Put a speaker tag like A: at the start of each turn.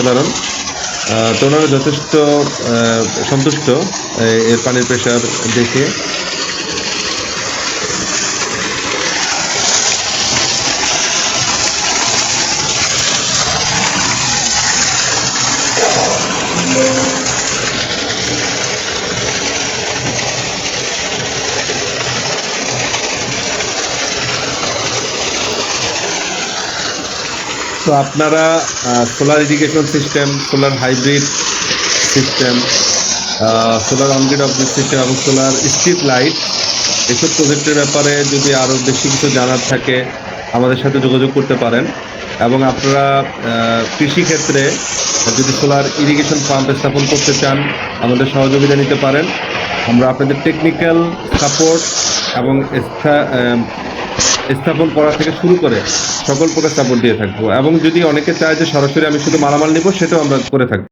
A: সাধারণ। তো ওনারা যথেষ্ট সন্তুষ্ট এর পানির প্রেশার দেখে। তো আপনারা solar irrigation system, solar hybrid system, solar on-grid of grid system এবং সোলার স্ট্রিট লাইট এসব প্রজেক্টের ব্যাপারে যদি আরও বেশি কিছু জানার থাকে আমাদের সাথে যোগাযোগ করতে পারেন। এবং আপনারা কৃষিক্ষেত্রে যদি সোলার ইরিগেশন পাম্প স্থাপন করতে চান আমাদের সহযোগিতা নিতে পারেন। আমরা আপনাদের টেকনিক্যাল সাপোর্ট এবং স্থাপন করা থেকে শুরু করে সকল প্রকার সাপোর্ট দিয়ে থাকবো। এবং যদি অনেকে চায় যে সরাসরি আমি শুধু মালামাল নিব, সেটাও আমরা করে থাকবো।